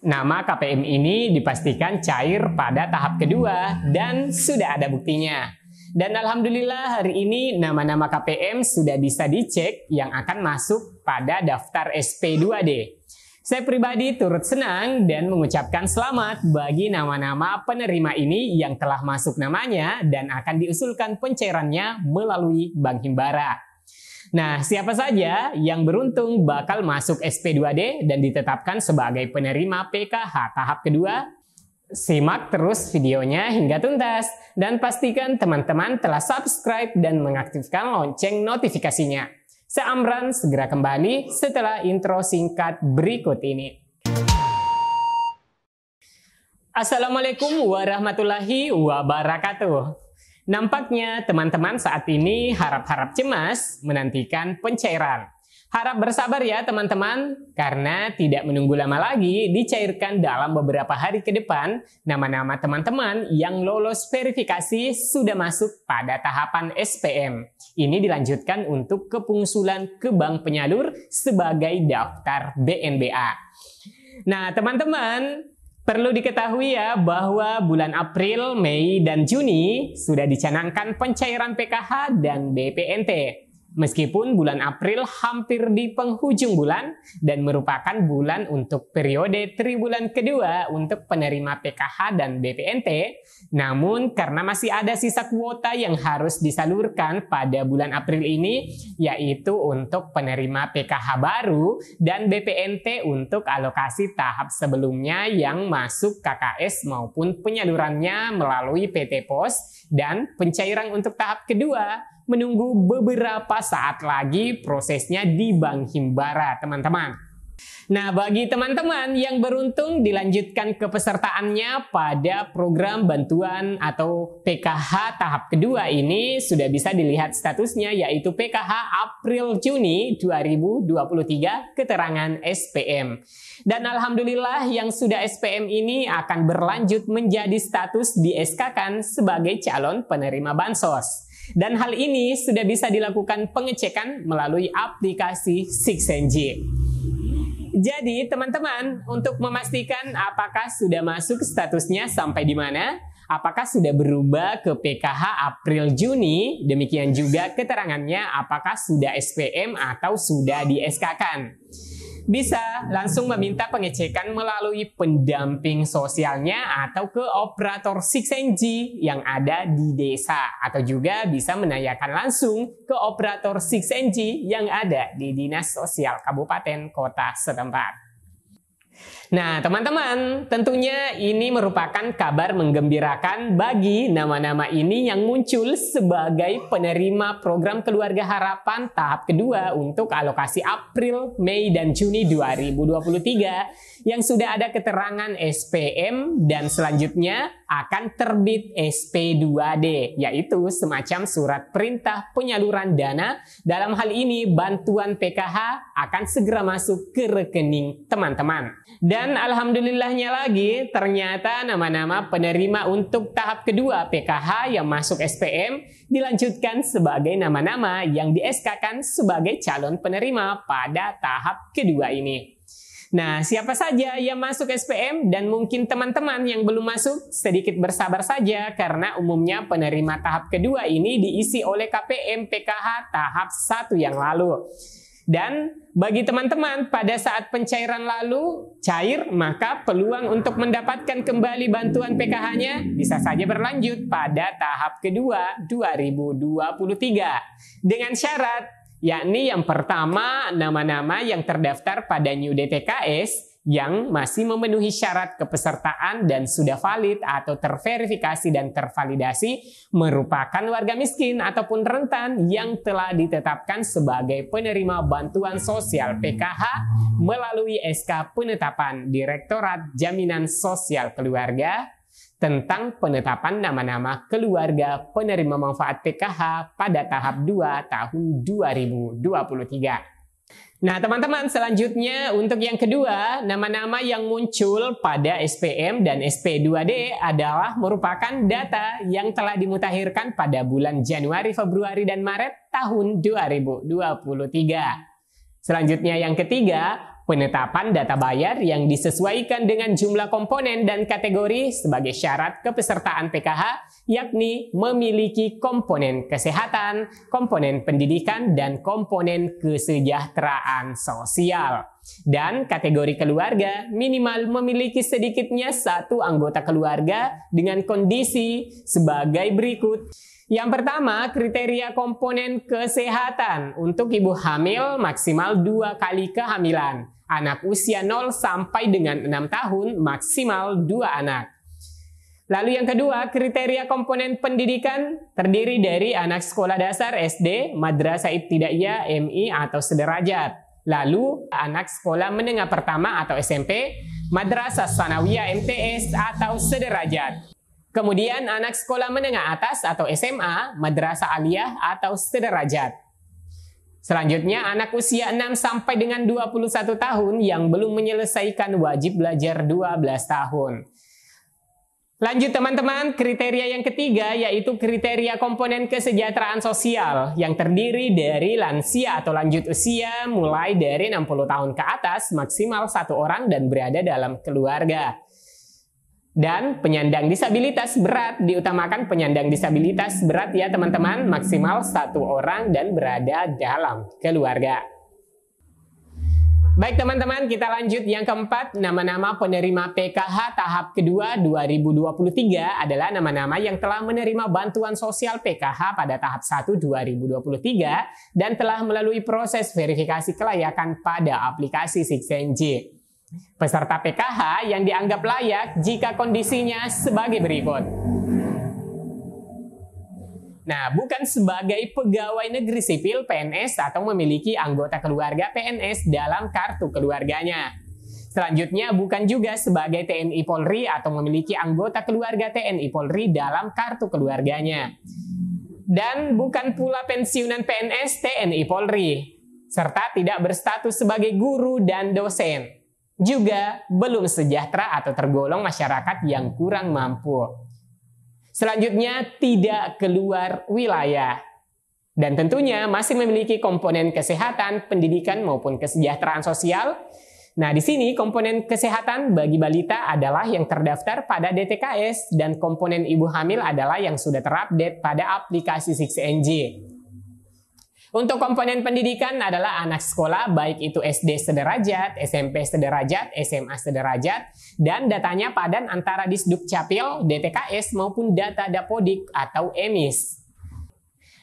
Nama KPM ini dipastikan cair pada tahap kedua dan sudah ada buktinya. Dan alhamdulillah hari ini nama-nama KPM sudah bisa dicek yang akan masuk pada daftar SP2D. Saya pribadi turut senang dan mengucapkan selamat bagi nama-nama penerima ini yang telah masuk namanya dan akan diusulkan pencairannya melalui Bank Himbara. Nah, siapa saja yang beruntung bakal masuk SP2D dan ditetapkan sebagai penerima PKH tahap kedua? Simak terus videonya hingga tuntas dan pastikan teman-teman telah subscribe dan mengaktifkan lonceng notifikasinya. Saya Amran segera kembali setelah intro singkat berikut ini. Assalamualaikum warahmatullahi wabarakatuh. Nampaknya teman-teman saat ini harap-harap cemas menantikan pencairan. Harap bersabar ya teman-teman, karena tidak menunggu lama lagi dicairkan dalam beberapa hari ke depan nama-nama teman-teman yang lolos verifikasi sudah masuk pada tahapan SPM. Ini dilanjutkan untuk kepengsulan ke bank penyalur sebagai daftar BNBA. Nah teman-teman, perlu diketahui ya bahwa bulan April, Mei, dan Juni sudah dicanangkan pencairan PKH dan BPNT. Meskipun bulan April hampir di penghujung bulan dan merupakan bulan untuk periode triwulan kedua untuk penerima PKH dan BPNT, namun karena masih ada sisa kuota yang harus disalurkan pada bulan April ini, yaitu untuk penerima PKH baru dan BPNT untuk alokasi tahap sebelumnya yang masuk KKS maupun penyalurannya melalui PT Pos, dan pencairan untuk tahap kedua menunggu beberapa saat lagi prosesnya di Bank Himbara, teman-teman. Nah, bagi teman-teman yang beruntung dilanjutkan kepesertaannya pada program bantuan atau PKH tahap kedua ini sudah bisa dilihat statusnya, yaitu PKH April-Juni 2023 keterangan SPM. Dan alhamdulillah yang sudah SPM ini akan berlanjut menjadi status di SK-kan sebagai calon penerima bansos. Dan hal ini sudah bisa dilakukan pengecekan melalui aplikasi 6NG. Jadi teman-teman, untuk memastikan apakah sudah masuk statusnya sampai di mana, apakah sudah berubah ke PKH April-Juni, demikian juga keterangannya apakah sudah SPM atau sudah di SK-kan. Bisa langsung meminta pengecekan melalui pendamping sosialnya atau ke operator 6NG yang ada di desa, atau juga bisa menanyakan langsung ke operator 6NG yang ada di Dinas Sosial Kabupaten Kota setempat. Nah teman-teman, tentunya ini merupakan kabar menggembirakan bagi nama-nama ini yang muncul sebagai penerima program Keluarga Harapan tahap kedua untuk alokasi April, Mei, dan Juni 2023 yang sudah ada keterangan SPM dan selanjutnya akan terbit SP2D, yaitu semacam surat perintah penyaluran dana. Dalam hal ini bantuan PKH akan segera masuk ke rekening teman-teman. Dan alhamdulillahnya lagi, ternyata nama-nama penerima untuk tahap kedua PKH yang masuk SPM dilanjutkan sebagai nama-nama yang di SK-kan sebagai calon penerima pada tahap kedua ini. Nah, siapa saja yang masuk SPM dan mungkin teman-teman yang belum masuk, sedikit bersabar saja karena umumnya penerima tahap kedua ini diisi oleh KPM PKH tahap 1 yang lalu. Dan bagi teman-teman pada saat pencairan lalu cair, maka peluang untuk mendapatkan kembali bantuan PKH-nya bisa saja berlanjut pada tahap kedua 2023 dengan syarat, yakni yang pertama nama-nama yang terdaftar pada New DTKS yang masih memenuhi syarat kepesertaan dan sudah valid atau terverifikasi dan tervalidasi merupakan warga miskin ataupun rentan yang telah ditetapkan sebagai penerima bantuan sosial PKH melalui SK Penetapan Direktorat Jaminan Sosial Keluarga tentang penetapan nama-nama keluarga penerima manfaat PKH pada tahap 2 tahun 2023. Nah teman-teman, selanjutnya untuk yang kedua, nama-nama yang muncul pada SPM dan SP2D adalah merupakan data yang telah dimutakhirkan pada bulan Januari, Februari, dan Maret tahun 2023. Selanjutnya yang ketiga, Penetapan data bayar yang disesuaikan dengan jumlah komponen dan kategori sebagai syarat kepesertaan PKH, yakni memiliki komponen kesehatan, komponen pendidikan, dan komponen kesejahteraan sosial. Dan kategori keluarga minimal memiliki sedikitnya satu anggota keluarga dengan kondisi sebagai berikut. Yang pertama, kriteria komponen kesehatan. Untuk ibu hamil maksimal 2 kali kehamilan. Anak usia 0 sampai dengan 6 tahun maksimal 2 anak. Lalu yang kedua, kriteria komponen pendidikan terdiri dari anak sekolah dasar SD, madrasah ibtidaiyah, MI atau sederajat. Lalu anak sekolah menengah pertama atau SMP, madrasah sanawiyah MTS atau sederajat. Kemudian anak sekolah menengah atas atau SMA, madrasah aliyah atau sederajat. Selanjutnya anak usia 6 sampai dengan 21 tahun yang belum menyelesaikan wajib belajar 12 tahun. Lanjut teman-teman, kriteria yang ketiga yaitu kriteria komponen kesejahteraan sosial yang terdiri dari lansia atau lanjut usia mulai dari 60 tahun ke atas maksimal 1 orang dan berada dalam keluarga. Dan penyandang disabilitas berat, diutamakan penyandang disabilitas berat ya teman-teman, maksimal 1 orang dan berada dalam keluarga. Baik teman-teman, kita lanjut yang keempat. Nama-nama penerima PKH tahap kedua 2023 adalah nama-nama yang telah menerima bantuan sosial PKH pada tahap 1 2023 dan telah melalui proses verifikasi kelayakan pada aplikasi 6NJ. Peserta PKH yang dianggap layak jika kondisinya sebagai berikut. Nah, bukan sebagai pegawai negeri sipil PNS atau memiliki anggota keluarga PNS dalam kartu keluarganya. Selanjutnya, bukan juga sebagai TNI Polri atau memiliki anggota keluarga TNI Polri dalam kartu keluarganya. Dan bukan pula pensiunan PNS TNI Polri, serta tidak berstatus sebagai guru dan dosen. Juga belum sejahtera atau tergolong masyarakat yang kurang mampu. Selanjutnya, tidak keluar wilayah. Dan tentunya masih memiliki komponen kesehatan, pendidikan maupun kesejahteraan sosial. Nah, di sini komponen kesehatan bagi balita adalah yang terdaftar pada DTKS dan komponen ibu hamil adalah yang sudah terupdate pada aplikasi 6NJ. Untuk komponen pendidikan adalah anak sekolah, baik itu SD sederajat, SMP sederajat, SMA sederajat, dan datanya padan antara Disduk Capil, DTKS, maupun data Dapodik atau EMIS.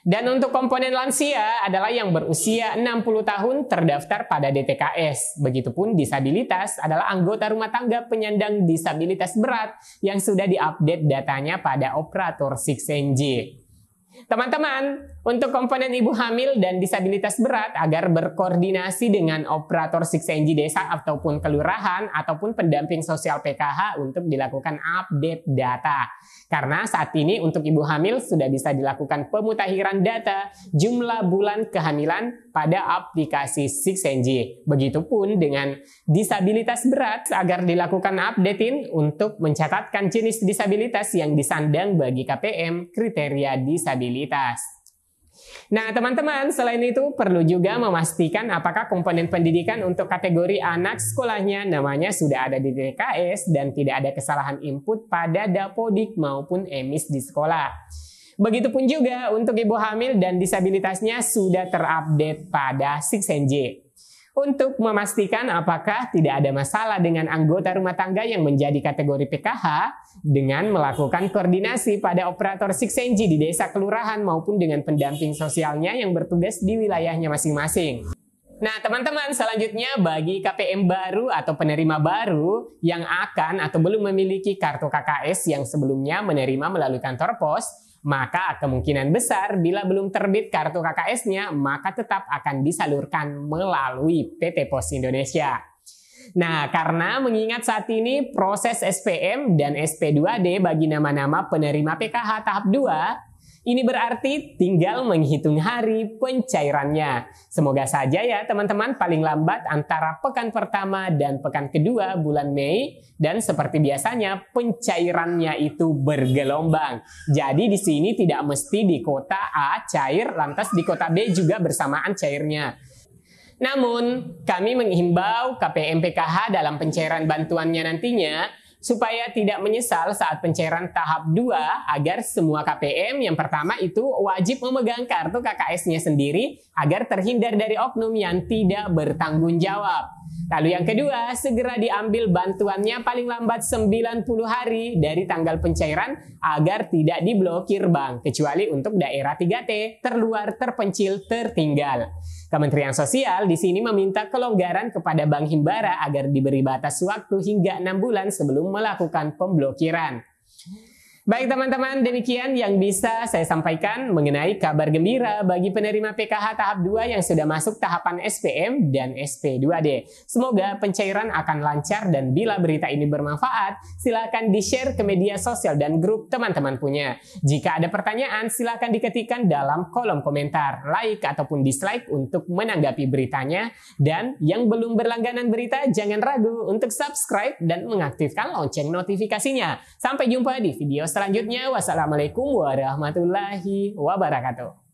Dan untuk komponen lansia adalah yang berusia 60 tahun terdaftar pada DTKS. Begitupun disabilitas adalah anggota rumah tangga penyandang disabilitas berat yang sudah diupdate datanya pada operator 6NJ. Teman-teman, untuk komponen ibu hamil dan disabilitas berat agar berkoordinasi dengan operator 6NJ desa ataupun kelurahan ataupun pendamping sosial PKH untuk dilakukan update data. Karena saat ini untuk ibu hamil sudah bisa dilakukan pemutakhiran data jumlah bulan kehamilan pada aplikasi 6NJ. Begitupun dengan disabilitas berat agar dilakukan updating untuk mencatatkan jenis disabilitas yang disandang bagi KPM kriteria disabilitas. Nah teman-teman, selain itu perlu juga memastikan apakah komponen pendidikan untuk kategori anak sekolahnya namanya sudah ada di DTKS dan tidak ada kesalahan input pada Dapodik maupun EMIS di sekolah. Begitupun juga untuk ibu hamil dan disabilitasnya sudah terupdate pada 6NJ. Untuk memastikan apakah tidak ada masalah dengan anggota rumah tangga yang menjadi kategori PKH dengan melakukan koordinasi pada operator 6NJ di desa kelurahan maupun dengan pendamping sosialnya yang bertugas di wilayahnya masing-masing. Nah teman-teman, selanjutnya bagi KPM baru atau penerima baru yang akan atau belum memiliki kartu KKS yang sebelumnya menerima melalui kantor pos, maka kemungkinan besar bila belum terbit kartu KKS-nya, maka tetap akan disalurkan melalui PT Pos Indonesia. Nah, karena mengingat saat ini proses SPM dan SP2D bagi nama-nama penerima PKH tahap 2, ini berarti tinggal menghitung hari pencairannya. Semoga saja ya teman-teman paling lambat antara pekan pertama dan pekan kedua bulan Mei. Dan seperti biasanya pencairannya itu bergelombang. Jadi di sini tidak mesti di kota A cair, lantas di kota B juga bersamaan cairnya. Namun, kami menghimbau KPM PKH dalam pencairan bantuannya nantinya supaya tidak menyesal saat pencairan tahap 2 agar semua KPM yang pertama itu wajib memegang kartu KKS-nya sendiri agar terhindar dari oknum yang tidak bertanggung jawab. Lalu yang kedua, segera diambil bantuannya paling lambat 90 hari dari tanggal pencairan agar tidak diblokir bank, kecuali untuk daerah 3T, terluar, terpencil, tertinggal. Kementerian Sosial di sini meminta kelonggaran kepada Bank Himbara agar diberi batas waktu hingga 6 bulan sebelum melakukan pemblokiran. Baik teman-teman, demikian yang bisa saya sampaikan mengenai kabar gembira bagi penerima PKH tahap 2 yang sudah masuk tahapan SPM dan SP2D. Semoga pencairan akan lancar dan bila berita ini bermanfaat, silakan di-share ke media sosial dan grup teman-teman punya. Jika ada pertanyaan, silakan diketikkan dalam kolom komentar, like ataupun dislike untuk menanggapi beritanya. Dan yang belum berlangganan berita, jangan ragu untuk subscribe dan mengaktifkan lonceng notifikasinya. Sampai jumpa di video selanjutnya. Wassalamualaikum warahmatullahi wabarakatuh.